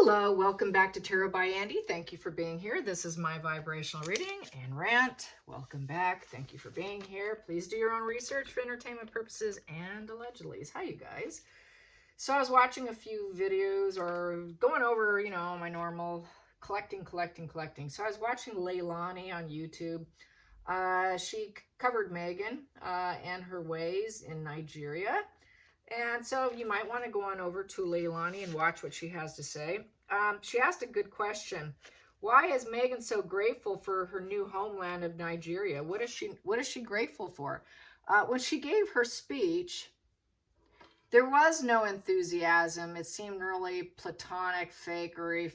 Hello, welcome back to Tarot by Andy. Thank you for being here. This is my vibrational reading and rant. Welcome back. Thank you for being here. Please do your own research for entertainment purposes and allegedly. Hi, you guys. So I was watching a few videos or going over, my normal collecting. So I was watching Leilani on YouTube. She covered Megan and her ways in Nigeria. And so you might want to go on over to Leilani and watch what she has to say. She asked a good question. Why is Megan so grateful for her new homeland of Nigeria? What is she grateful for? When she gave her speech, there was no enthusiasm. It seemed really platonic, fakery.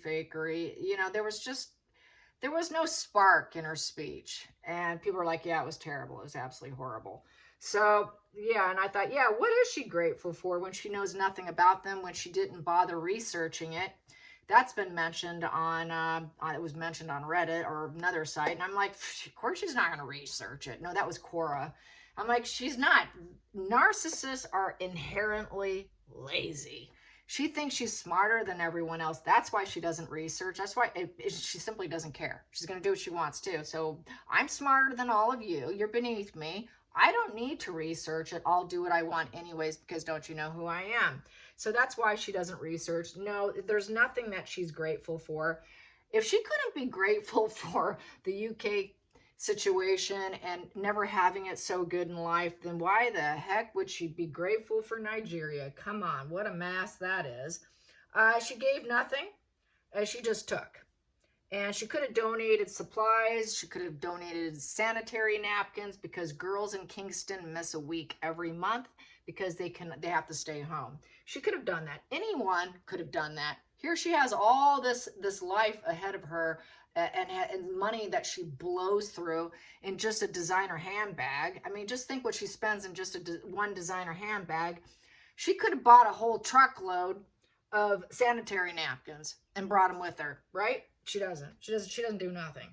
There was no spark in her speech. And people were like, yeah, it was terrible. It was absolutely horrible. So, yeah, and I thought, yeah, what is she grateful for when she knows nothing about them, when she didn't bother researching it? That's been mentioned on, it was mentioned on Reddit or another site. And I'm like, of course she's not going to research it. No, that was Cora. I'm like, she's not. Narcissists are inherently lazy. She thinks she's smarter than everyone else. That's why she doesn't research. That's why she simply doesn't care. She's going to do what she wants to. So I'm smarter than all of you. You're beneath me. I don't need to research it. I'll do what I want anyways, because don't you know who I am? So that's why she doesn't research. No, there's nothing that she's grateful for. If she couldn't be grateful for the UK situation and never having it so good in life, then why the heck would she be grateful for Nigeria? Come on, what a mess that is. She gave nothing, she just took. And she could have donated supplies. She could have donated sanitary napkins, because girls in Kingston miss a week every month because they have to stay home. She could have done that. Anyone could have done that. Here she has all this life ahead of her, and money that she blows through in just a designer handbag. I mean, just think what she spends in just one designer handbag. She could have bought a whole truckload of sanitary napkins and brought them with her, right? She doesn't. She doesn't do nothing.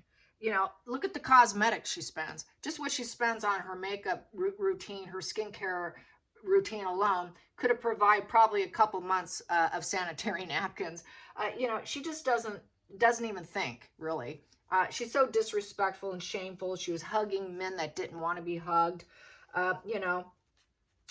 Look at the cosmetics she spends. Just what she spends on her makeup routine, her skincare routine alone could have provided probably a couple months of sanitary napkins. She just doesn't even think, really. She's so disrespectful and shameful. She was hugging men that didn't want to be hugged. And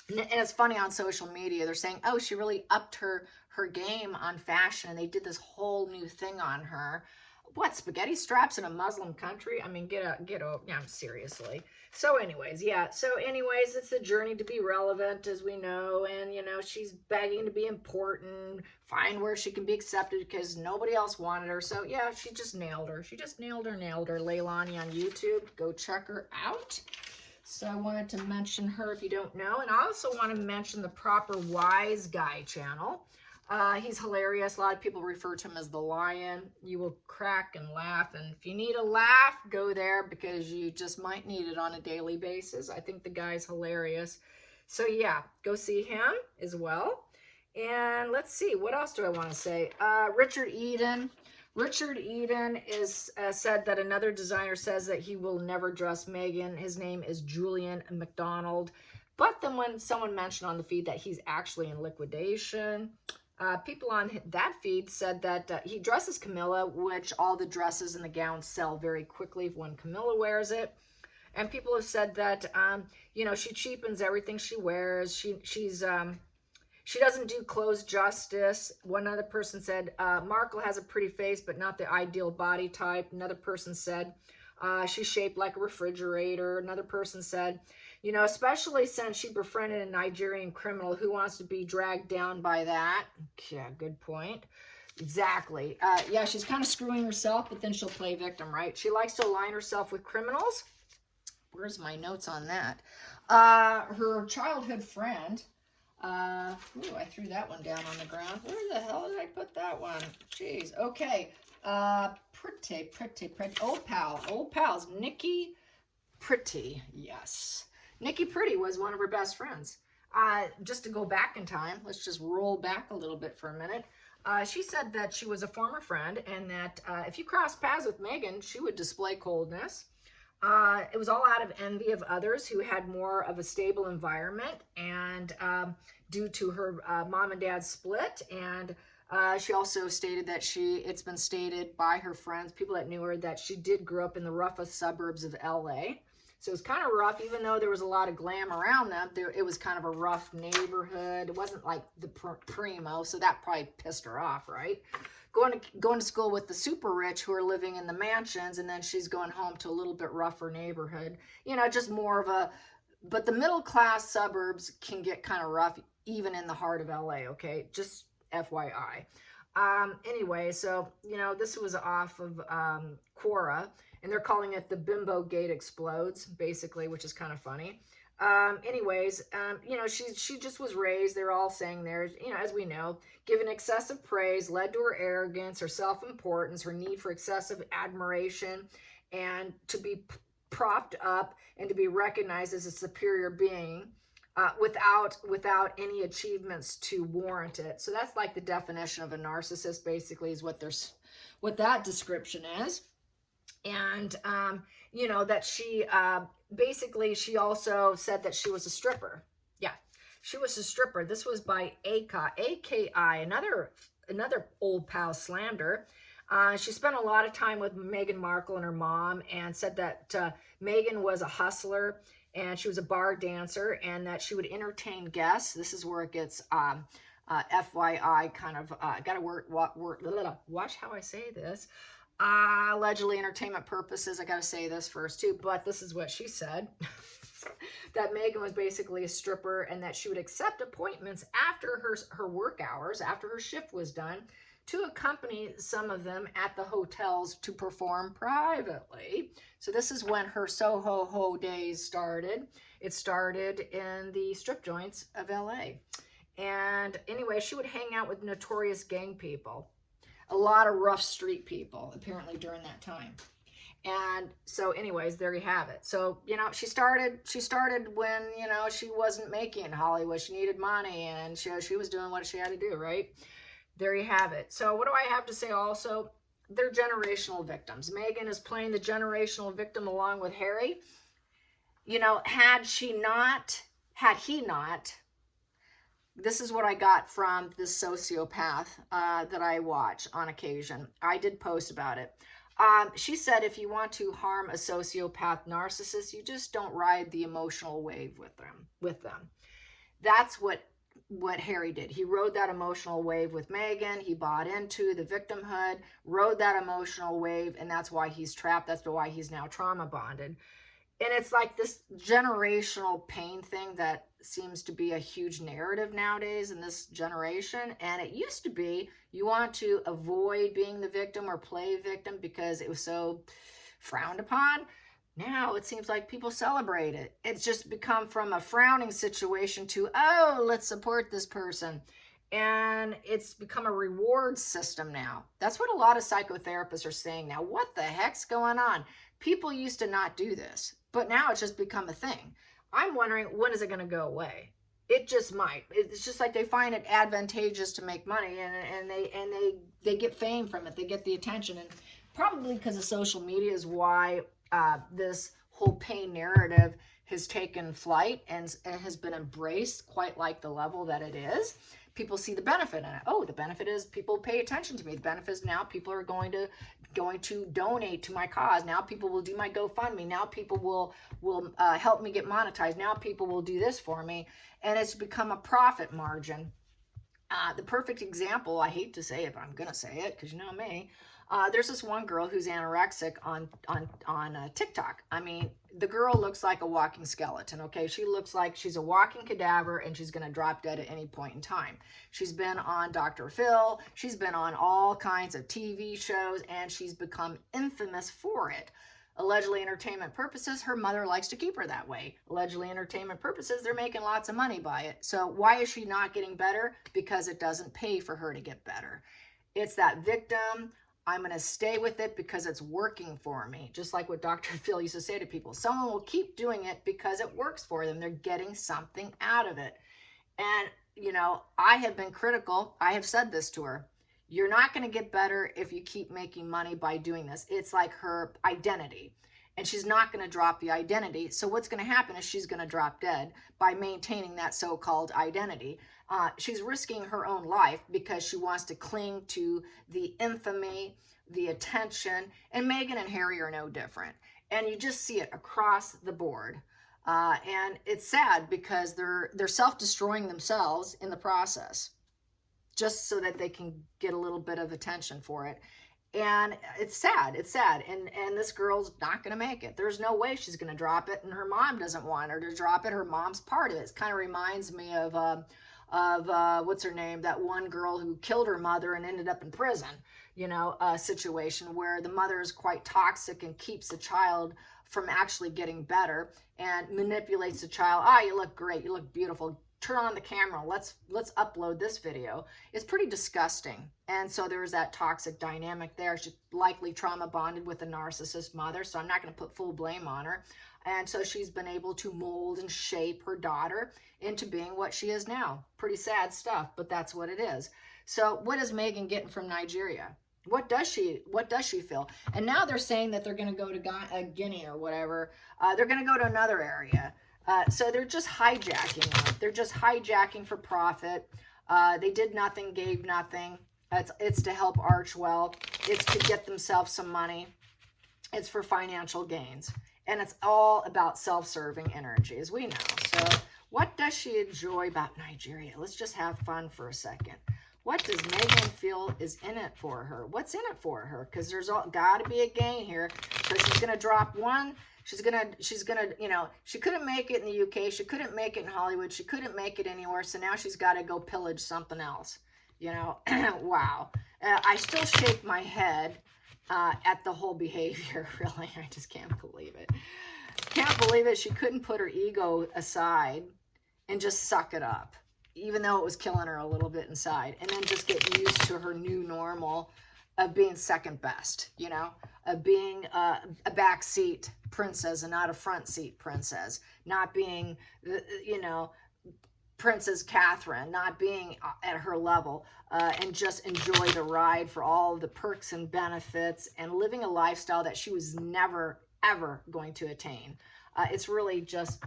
it's funny, on social media, they're saying, oh, she really upped her game on fashion, and they did this whole new thing on her. What, spaghetti straps in a Muslim country? I mean, get over, yeah, seriously. So anyways, it's a journey to be relevant, as we know, and, she's begging to be important, find where she can be accepted because nobody else wanted her. So, yeah, she just nailed her. Nailed her. Leilani on YouTube. Go check her out. So I wanted to mention her if you don't know. And I also want to mention the Proper Wise Guy channel. He's hilarious. A lot of people refer to him as the Lion. You will crack and laugh. And if you need a laugh, go there, because you just might need it on a daily basis. I think the guy's hilarious. So yeah, go see him as well. And let's see, what else do I want to say? Richard Eden. Richard Eden is said that another designer says that he will never dress Megan. His name is Julian McDonald. But then when someone mentioned on the feed that he's actually in liquidation, people on that feed said that he dresses Camilla, which all the dresses and the gowns sell very quickly when Camilla wears it. And people have said that, she cheapens everything she wears. She doesn't do clothes justice. One other person said, Markle has a pretty face, but not the ideal body type. Another person said, she's shaped like a refrigerator. Another person said, especially since she befriended a Nigerian criminal, who wants to be dragged down by that? Yeah, good point. Exactly. Yeah, she's kind of screwing herself, but then she'll play victim, right? She likes to align herself with criminals. Where's my notes on that? Her childhood friend... ooh, I threw that one down on the ground. Where the hell did I put that one? Jeez. Okay. Pretty. Old pals. Nikki Pretty. Yes. Nikki Pretty was one of her best friends. Just to go back in time, let's just roll back a little bit for a minute. She said that she was a former friend, and that if you crossed paths with Megan, she would display coldness. It was all out of envy of others who had more of a stable environment, and due to her mom and dad's split, and She also stated that it's been stated by her friends, people that knew her, that she did grow up in the roughest suburbs of LA. So it was kind of rough, even though there was a lot of glam around them. It was kind of a rough neighborhood. It wasn't like the primo, so that probably pissed her off, right? Going to school with the super rich who are living in the mansions, and then she's going home to a little bit rougher neighborhood. You know, just more of a, but the middle class suburbs can get kind of rough even in the heart of LA, okay? Just FYI. Anyway, so, you know, this was off of Quora, and they're calling it the Bimbo Gate Explodes, basically, which is kind of funny. You know, she just was raised, they're all saying there, you know, as we know, given excessive praise led to her arrogance, her self-importance, her need for excessive admiration, and to be propped up and to be recognized as a superior being without any achievements to warrant it. So that's like the definition of a narcissist, basically, is what that description is. And, you know, that she, basically, she also said that she was a stripper. Yeah, she was a stripper. This was by AKI, another old pal slammed her. She spent a lot of time with Meghan Markle and her mom, and said that Meghan was a hustler, and she was a bar dancer, and that she would entertain guests. This is where it gets FYI kind of, gotta watch how I say this. Allegedly entertainment purposes. I gotta say this first too, but this is what she said. That Meghan was basically a stripper, and that she would accept appointments after her work hours, after her shift was done, to accompany some of them at the hotels to perform privately. So this is when her Soho Ho days started. It started in the strip joints of LA. And anyway, she would hang out with notorious gang people, a lot of rough street people, apparently, during that time. And so anyways, there you have it. So, you know, she started when, you know, she wasn't making in Hollywood. She needed money, and she was doing what she had to do, right? There you have it. So what do I have to say also? They're generational victims. Meghan is playing the generational victim along with Harry. You know, had he not, this is what I got from this sociopath that I watch on occasion. I did post about it. She said, if you want to harm a sociopath narcissist, you just don't ride the emotional wave with them. That's what Harry did. He rode that emotional wave with Meghan. He bought into the victimhood, rode that emotional wave, and that's why he's trapped. That's why he's now trauma bonded. And it's like this generational pain thing that seems to be a huge narrative nowadays in this generation. And it used to be you want to avoid being the victim or play victim because it was so frowned upon. Now it seems like people celebrate it. It's just become from a frowning situation to, oh, let's support this person. And it's become a reward system now. That's what a lot of psychotherapists are saying now. What the heck's going on? People used to not do this, but now it's just become a thing. I'm wondering, when is it going to go away? It just might. It's just like they find it advantageous to make money, and they get fame from it. They get the attention, and probably because of social media is why this whole pain narrative has taken flight and has been embraced quite like the level that it is. People see the benefit in it. Oh, the benefit is people pay attention to me. The benefit is now people are going to donate to my cause. Now people will do my GoFundMe. Now people will help me get monetized. Now people will do this for me. And it's become a profit margin. The perfect example, I hate to say it, but I'm going to say it because you know me. There's this one girl who's anorexic on TikTok. I mean, the girl looks like a walking skeleton, okay? She looks like she's a walking cadaver, and she's going to drop dead at any point in time. She's been on Dr. Phil. She's been on all kinds of TV shows, and she's become infamous for it. Allegedly entertainment purposes, her mother likes to keep her that way. Allegedly entertainment purposes, they're making lots of money by it. So why is she not getting better? Because it doesn't pay for her to get better. It's that victim. I'm going to stay with it because it's working for me. Just like what Dr. Phil used to say to people. Someone will keep doing it because it works for them. They're getting something out of it. And, you know, I have been critical. I have said this to her. You're not going to get better if you keep making money by doing this. It's like her identity. And she's not going to drop the identity. So what's going to happen is she's going to drop dead by maintaining that so-called identity. She's risking her own life because she wants to cling to the infamy, the attention, and Meghan and Harry are no different. And you just see it across the board. And it's sad because they're self-destroying themselves in the process, just so that they can get a little bit of attention for it. And it's sad. It's sad. And this girl's not going to make it. There's no way she's going to drop it. And her mom doesn't want her to drop it. Her mom's part of it. It kind of reminds me of what's her name? That one girl who killed her mother and ended up in prison, you know, a situation where the mother is quite toxic and keeps the child from actually getting better and manipulates the child. You look great. You look beautiful. Turn on the camera. Let's upload this video. It's pretty disgusting. And so there's that toxic dynamic there. She's likely trauma bonded with a narcissist mother, so I'm not going to put full blame on her. And so she's been able to mold and shape her daughter into being what she is now. Pretty sad stuff, but that's what it is. So what is Meghan getting from Nigeria? What does she feel? And now they're saying that they're going to go to Guinea or whatever. They're going to go to another area. So they're just hijacking them. They're just hijacking for profit. They did nothing, gave nothing. It's to help arch wealth. It's to get themselves some money. It's for financial gains. And it's all about self-serving energy, as we know. So what does she enjoy about Nigeria? Let's just have fun for a second. What does Meghan feel is in it for her? What's in it for her? Because there's got to be a gain here. Because she's going to drop one. She's gonna, you know, she couldn't make it in the UK. She couldn't make it in Hollywood. She couldn't make it anywhere. So now she's got to go pillage something else. You know, wow. I still shake my head at the whole behavior. Really, I just can't believe it. Can't believe it. She couldn't put her ego aside and just suck it up, even though it was killing her a little bit inside, and then just get used to her new normal of being second best, you know, of being a backseat princess and not a front seat princess, not being, you know, Princess Catherine, not being at her level, and just enjoy the ride for all of the perks and benefits and living a lifestyle that she was never, ever going to attain. It's really just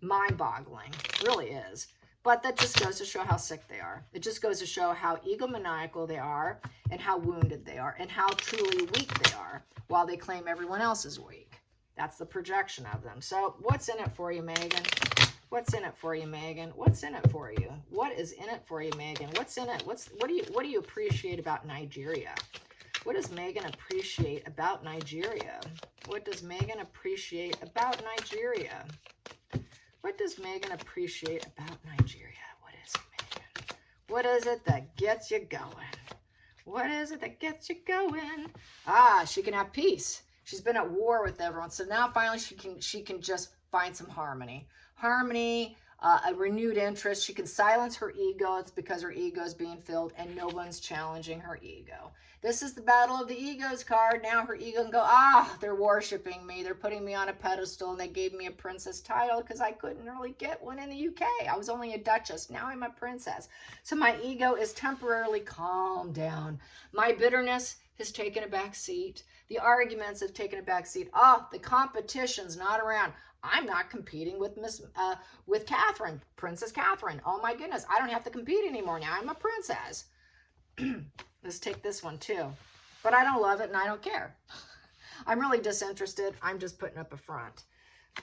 mind-boggling, really is. But that just goes to show how sick they are. It just goes to show how egomaniacal they are and how wounded they are and how truly weak they are while they claim everyone else is weak. That's the projection of them. So what's in it for you, Meghan? What's in it for you, Meghan? What's in it for you? What is in it for you, Meghan? What's in it? What do you appreciate about Nigeria? What does Meghan appreciate about Nigeria? What does Meghan appreciate about Nigeria? What does Meghan appreciate about Nigeria? What is it, Meghan? What is it that gets you going? What is it that gets you going? She can have peace. She's been at war with everyone. So now finally she can just find some harmony. Harmony, a renewed interest. She can silence her ego. It's because her ego is being filled and no one's challenging her ego. This is the battle of the egos card. Now her ego can go, they're worshiping me. They're putting me on a pedestal and they gave me a princess title because I couldn't really get one in the UK. I was only a duchess. Now I'm a princess. So my ego is temporarily calmed down. My bitterness has taken a back seat. The arguments have taken a back seat. The competition's not around. I'm not competing with with Catherine, Princess Catherine. Oh my goodness, I don't have to compete anymore now. I'm a princess. Let's take this one too. But I don't love it and I don't care. I'm really disinterested. I'm just putting up a front.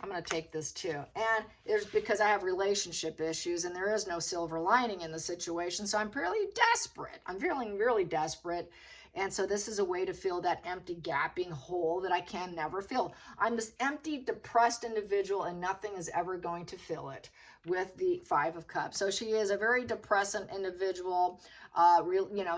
I'm going to take this too. And it's because I have relationship issues and there is no silver lining in the situation. So I'm really desperate. I'm feeling really desperate. And so this is a way to fill that empty, gaping hole that I can never fill. I'm this empty, depressed individual and nothing is ever going to fill it with the Five of Cups. So she is a very depressant individual.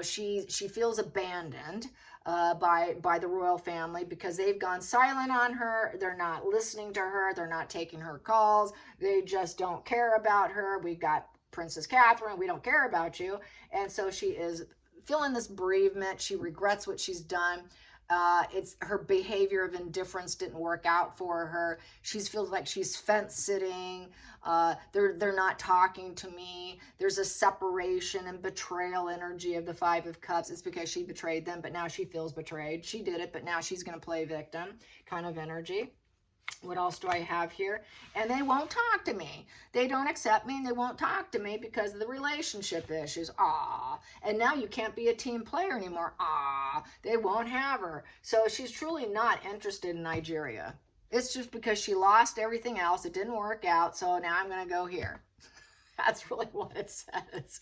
She feels abandoned by the royal family because they've gone silent on her. They're not listening to her. They're not taking her calls. They just don't care about her. We've got Princess Catherine. We don't care about you. And so she is feeling this bereavement. She regrets what she's done. It's her behavior of indifference didn't work out for her. She feels like she's fence sitting. They're not talking to me. There's a separation and betrayal energy of the Five of Cups. It's because she betrayed them, but now she feels betrayed. She did it, but now she's going to play victim kind of energy. What else do I have here? And they won't talk to me. They don't accept me and they won't talk to me because of the relationship issues. Ah, and now you can't be a team player anymore. Ah, they won't have her. So she's truly not interested in Nigeria. It's just because she lost everything else. It didn't work out. So now I'm going to go here. That's really what it says.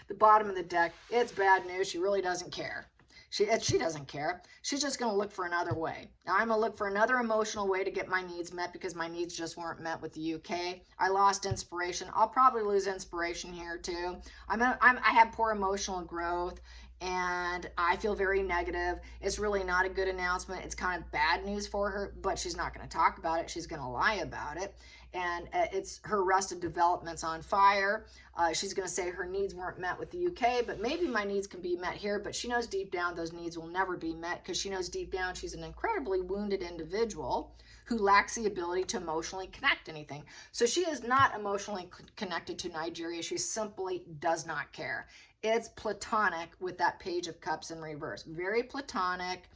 The bottom of the deck, it's bad news. She really doesn't care. She doesn't care. She's just going to look for another way. Now, I'm going to look for another emotional way to get my needs met because my needs just weren't met with the UK. I lost inspiration. I'll probably lose inspiration here too. I have poor emotional growth and I feel very negative. It's really not a good announcement. It's kind of bad news for her, but she's not going to talk about it. She's going to lie about it. And it's her arrested development's on fire. She's going to say her needs weren't met with the UK, but maybe my needs can be met here. But she knows deep down those needs will never be met because she knows deep down she's an incredibly wounded individual who lacks the ability to emotionally connect anything. So she is not emotionally connected to Nigeria. She simply does not care. It's platonic with that Page of Cups in reverse. Very platonic.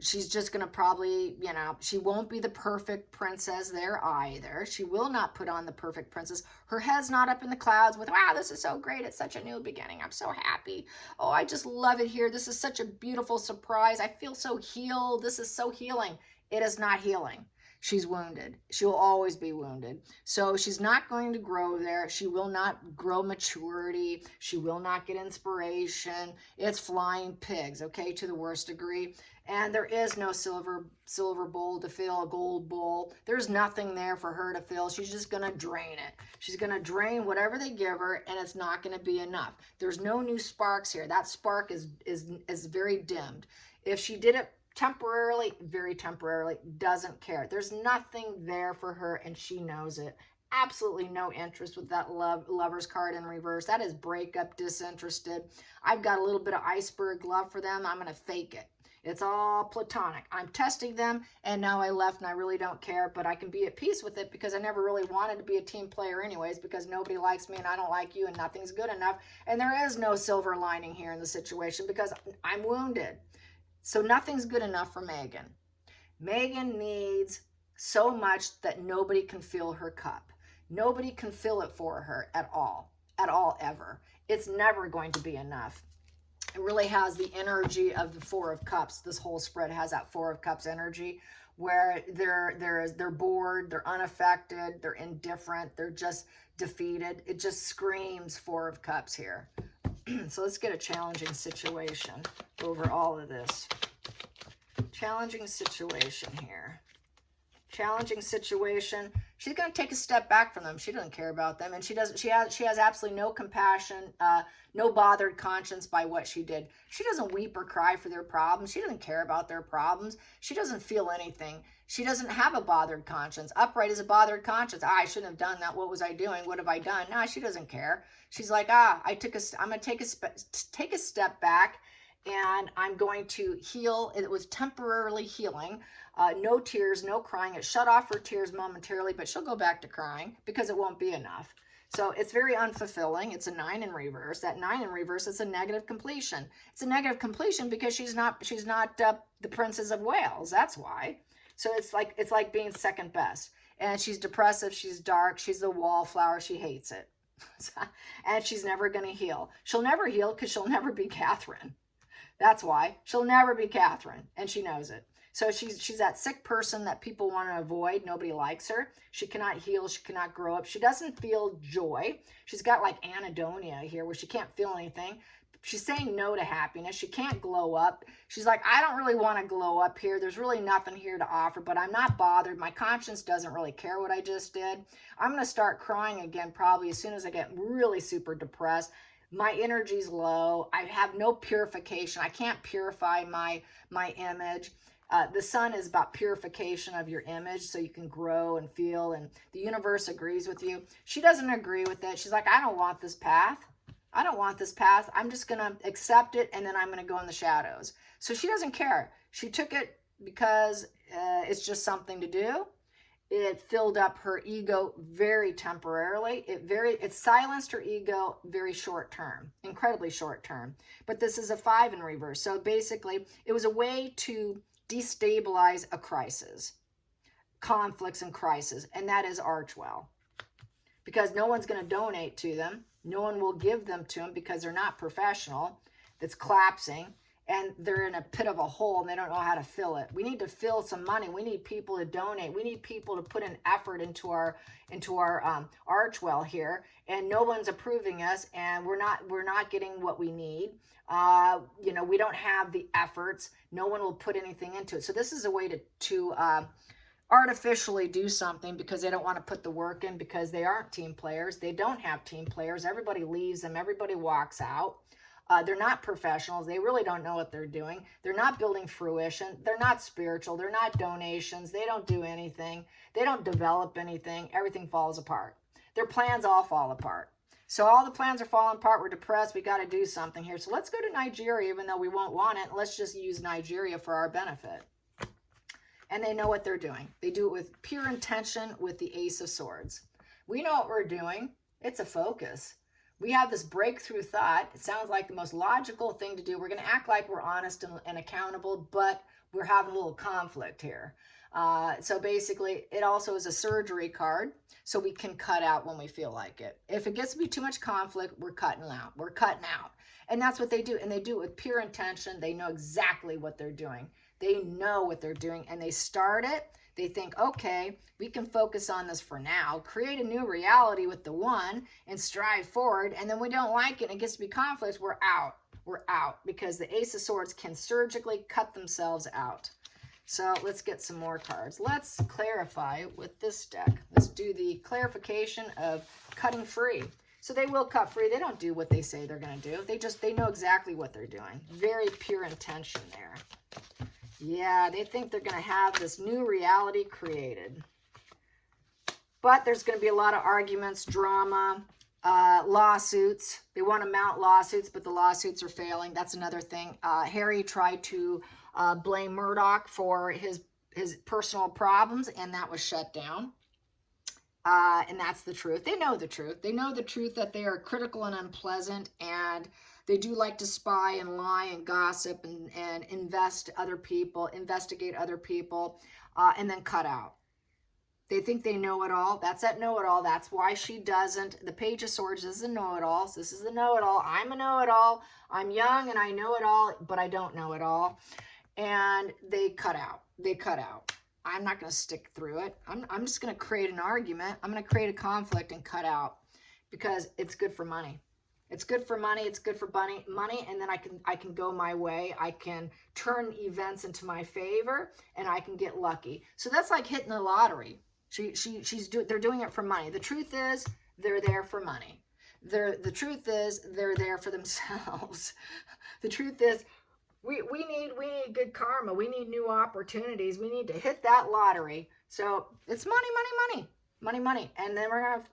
She's just going to probably, she won't be the perfect princess there either. She will not put on the perfect princess. Her head's not up in the clouds with, wow, this is so great. It's such a new beginning. I'm so happy. Oh, I just love it here. This is such a beautiful surprise. I feel so healed. This is so healing. It is not healing. She's wounded. She will always be wounded. So she's not going to grow there. She will not grow maturity. She will not get inspiration. It's flying pigs, okay, to the worst degree. And there is no silver bowl to fill, a gold bowl. There's nothing there for her to fill. She's just going to drain it. She's going to drain whatever they give her, and it's not going to be enough. There's no new sparks here. That spark is very dimmed. If she did it temporarily, very temporarily, doesn't care. There's nothing there for her, and she knows it. Absolutely no interest with that Lover's card in reverse. That is breakup, disinterested. I've got a little bit of iceberg love for them. I'm going to fake it. It's all platonic. I'm testing them, and now I left, and I really don't care, but I can be at peace with it because I never really wanted to be a team player anyways because nobody likes me, and I don't like you, and nothing's good enough, and there is no silver lining here in the situation because I'm wounded. So nothing's good enough for Megan. Megan needs so much that nobody can fill her cup. Nobody can fill it for her at all, ever. It's never going to be enough. It really has the energy of the Four of Cups. This whole spread has that Four of Cups energy where they're bored, they're unaffected, they're indifferent, they're just defeated. It just screams Four of Cups here. So let's get a challenging situation over all of this. Challenging situation here. Challenging situation. She's going to take a step back from them. She doesn't care about them, and she has absolutely no compassion, no bothered conscience by what she did. She doesn't weep or cry for their problems. She doesn't care about their problems. She doesn't feel anything. She doesn't have a bothered conscience. Upright is a bothered conscience. I shouldn't have done that. What was I doing? What have I done? No, she doesn't care. She's like, I'm going to take a step back, and I'm going to heal. It was temporarily healing. No tears, no crying. It shut off her tears momentarily, but she'll go back to crying because it won't be enough. So it's very unfulfilling. It's a 9 in reverse. That 9 in reverse is a negative completion. It's a negative completion because she's not the Princess of Wales. That's why. So it's like being second best. And she's depressive. She's dark. She's the wallflower. She hates it. And she's never going to heal. She'll never heal because she'll never be Catherine. That's why. She'll never be Catherine, and she knows it. So she's that sick person that people want to avoid. Nobody likes her. She cannot heal. She cannot grow up. She doesn't feel joy. She's got like anhedonia here where she can't feel anything. She's saying no to happiness. She can't glow up. She's like, I don't really want to glow up here. There's really nothing here to offer, but I'm not bothered. My conscience doesn't really care what I just did. I'm going to start crying again probably as soon as I get really super depressed. My energy's low. I have no purification. I can't purify my image. The sun is about purification of your image so you can grow and feel, and the universe agrees with you. She doesn't agree with it. She's like, I don't want this path. I don't want this path. I'm just going to accept it, and then I'm going to go in the shadows. So she doesn't care. She took it because it's just something to do. It filled up her ego very temporarily. It silenced her ego very short term, incredibly short term. But this is a 5 in reverse. So basically, it was a way to destabilize a crisis. conflicts and crises, and that is Archwell. Because no one's going to donate to them. No one will give them to them because they're not professional. That's collapsing, and they're in a pit of a hole, and they don't know how to fill it. We need to fill some money. We need people to donate. We need people to put an effort into our Archwell here, and no one's approving us, and we're not getting what we need. You know, we don't have the efforts. No one will put anything into it. So this is a way to artificially do something because they don't want to put the work in, because they aren't team players. They don't have team players. Everybody leaves them. Everybody walks out. They're not professionals. They really don't know what they're doing. They're not building fruition. They're not spiritual. They're not donations. They don't do anything. They don't develop anything. Everything falls apart. Their plans all fall apart. So all the plans are falling apart. We're depressed. We got to do something here. So let's go to Nigeria, even though we won't want it. Let's just use Nigeria for our benefit. And they know what they're doing. They do it with pure intention with the Ace of Swords. We know what we're doing. It's a focus. We have this breakthrough thought. It sounds like the most logical thing to do. We're going to act like we're honest and accountable, but we're having a little conflict here. So basically, it also is a surgery card, so we can cut out when we feel like it. If it gets to be too much conflict, we're cutting out. We're cutting out. And that's what they do. And they do it with pure intention. They know exactly what they're doing. They know what they're doing, and they start it. They think, okay, we can focus on this for now, create a new reality with the one, and strive forward. And then we don't like it, and it gets to be conflict, we're out. We're out, because the Ace of Swords can surgically cut themselves out. So let's get some more cards. Let's clarify with this deck. Let's do the clarification of cutting free. So they will cut free. They don't do what they say they're going to do. They know exactly what they're doing. Very pure intention there. Yeah, they think they're going to have this new reality created. But there's going to be a lot of arguments, drama, lawsuits. They want to mount lawsuits, but the lawsuits are failing. That's another thing. Harry tried to blame Murdoch for his personal problems, and that was shut down. And that's the truth. They know the truth. They know the truth that they are critical and unpleasant, and they do like to spy and lie and gossip and investigate other people, and then cut out. They think they know it all. That's that know it all. That's why she doesn't. The Page of Swords is a know it all. So this is the know it all. I'm a know it all. I'm young and I know it all, but I don't know it all. And they cut out. They cut out. I'm not going to stick through it. I'm just going to create an argument. I'm going to create a conflict and cut out, because it's good for money. It's good for money. It's good for money, and then I can go my way. I can turn events into my favor, and I can get lucky. So that's like hitting the lottery. They're doing it for money. The truth is, they're there for money. The truth is, they're there for themselves. The truth is, we need good karma. We need new opportunities. We need to hit that lottery. So it's money, money, money. Money, money. And then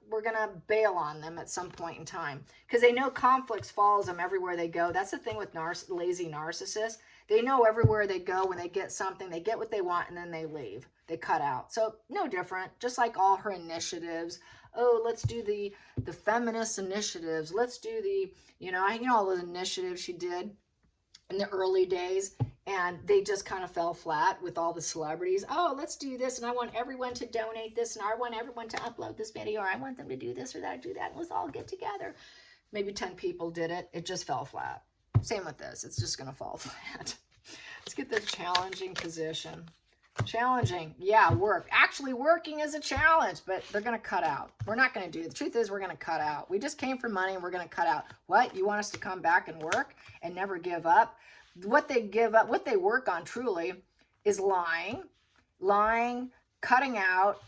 we're gonna bail on them at some point in time, because they know conflicts follows them everywhere they go. That's the thing with lazy narcissists. They know everywhere they go, when they get something, they get what they want, and then they leave. They cut out. So no different. Just like all her initiatives. Oh, let's do the feminist initiatives. Let's do the all those initiatives she did in the early days, and they just kind of fell flat with all the celebrities. Oh, let's do this, and I want everyone to donate this, and I want everyone to upload this video, or I want them to do this or that, do that, and let's all get together. Maybe 10 people did it. It just fell flat. Same with this. It's just going to fall flat. Let's get the challenging position. Challenging. Yeah, work. Actually, working is a challenge, but they're going to cut out. We're not going to do it. The truth is, we're going to cut out. We just came for money, and we're going to cut out. What? You want us to come back and work and never give up? What they give up, what they work on truly, is lying, cutting out,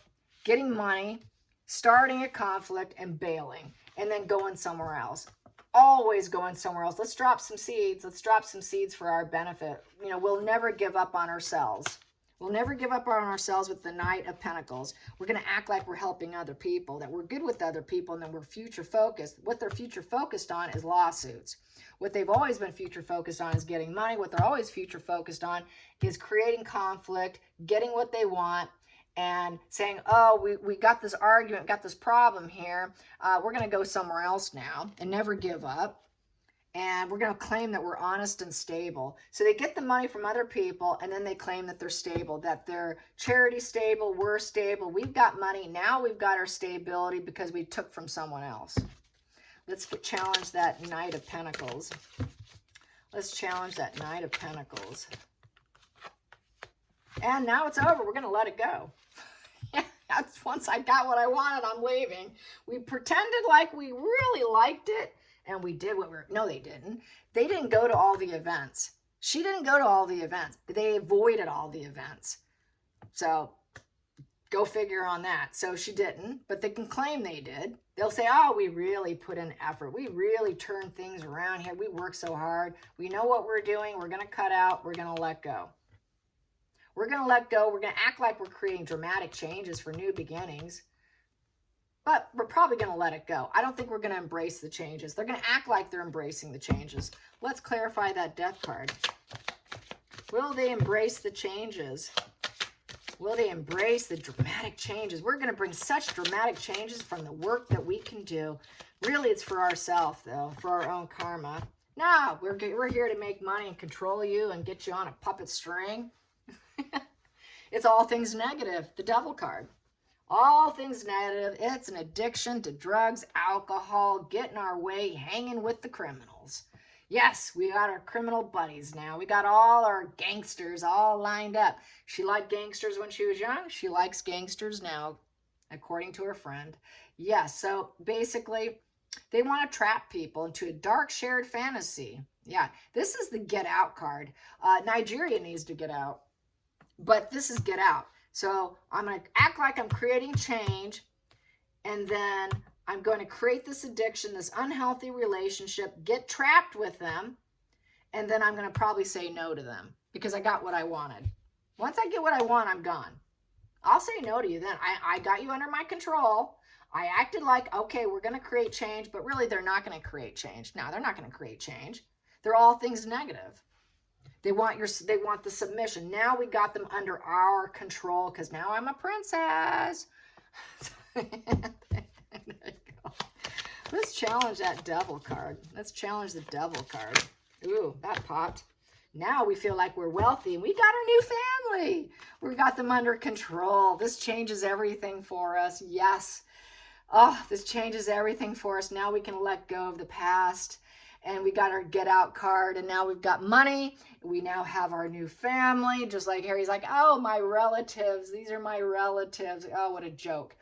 getting money, starting a conflict, and bailing, and then going somewhere else. Always going somewhere else. Let's drop some seeds. Let's drop some seeds for our benefit. We'll never give up on ourselves. We'll never give up on ourselves with the Knight of Pentacles. We're going to act like we're helping other people, that we're good with other people, and then we're future focused. What they're future focused on is lawsuits. What they've always been future focused on is getting money. What they're always future focused on is creating conflict, getting what they want, and saying, oh, we got this argument, got this problem here. We're going to go somewhere else now, and never give up. and we're going to claim that we're honest and stable. So they get the money from other people, and then they claim that they're stable, that they're charity stable, we're stable, we've got money, now we've got our stability because we took from someone else. Let's challenge that Knight of Pentacles. Let's challenge that Knight of Pentacles. And now it's over. We're going to let it go. That's once I got what I wanted, I'm leaving. We pretended like we really liked it, and we did what we were... No, they didn't. They didn't go to all the events. She didn't go to all the events. They avoided all the events. So go figure on that. So she didn't, but they can claim they did. They'll say, oh, we really put in effort. We really turned things around here. We worked so hard. We know what we're doing. We're going to cut out. We're going to let go. We're going to let go. We're going to act like we're creating dramatic changes for new beginnings. But we're probably going to let it go. I don't think we're going to embrace the changes. They're going to act like they're embracing the changes. Let's clarify that Death card. Will they embrace the changes? Will they embrace the dramatic changes? We're going to bring such dramatic changes from the work that we can do. Really, it's for ourselves, though, for our own karma. No, we're here to make money and control you and get you on a puppet string. It's all things negative, the Devil card. All things negative. It's an addiction to drugs, alcohol, getting our way, hanging with the criminals. Yes, we got our criminal buddies now. We got all our gangsters all lined up. She liked gangsters when she was young. She likes gangsters now, according to her friend. Yes, so basically, they want to trap people into a dark shared fantasy. Yeah, this is the Get Out card. Nigeria needs to get out, but this is Get Out. So I'm going to act like I'm creating change, and then I'm going to create this addiction, this unhealthy relationship, get trapped with them, and then I'm going to probably say no to them because I got what I wanted. Once I get what I want, I'm gone. I'll say no to you then. I got you under my control. I acted like, okay, we're going to create change, but really they're not going to create change. No, they're not going to create change. They're all things negative. They want the submission. Now we got them under our control because now I'm a princess. There you go. Let's challenge that Devil card. Let's challenge the Devil card. Ooh, that popped. Now we feel like we're wealthy and we got our new family. We got them under control. This changes everything for us. Yes. Oh, this changes everything for us. Now we can let go of the past. And we got our Get Out card, and now we've got money. We now have our new family, just like Harry's like, oh, my relatives. These are my relatives. Oh, what a joke.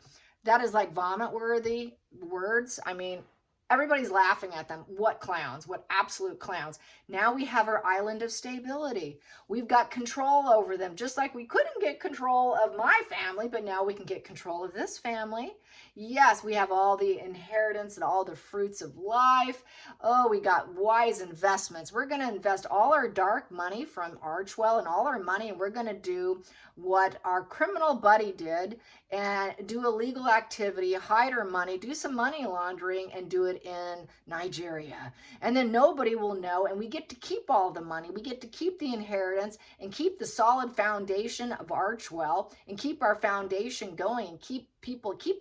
That is like vomit-worthy words. I mean, everybody's laughing at them. What clowns? What absolute clowns. Now we have our island of stability. We've got control over them, just like we couldn't get control of my family, but now we can get control of this family. Yes, we have all the inheritance and all the fruits of life. Oh, we got wise investments. We're going to invest all our dark money from Archwell and all our money, and we're going to do what our criminal buddy did and do illegal activity, hide our money, do some money laundering, and do it in Nigeria. And then nobody will know, and we get to keep all the money. We get to keep the inheritance and keep the solid foundation of Archwell and keep our foundation going and keep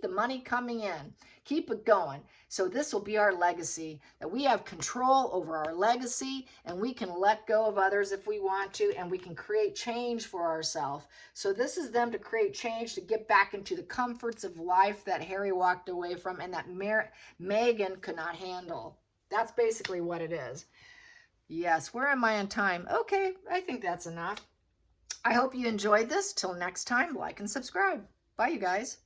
the money coming in. Keep it going. So this will be our legacy, that we have control over our legacy and we can let go of others if we want to, and we can create change for ourselves. So this is them to create change, to get back into the comforts of life that Harry walked away from and that Meghan could not handle. That's basically what it is. Yes, where am I on time? Okay, I think that's enough. I hope you enjoyed this. Till next time, like and subscribe. Bye, you guys.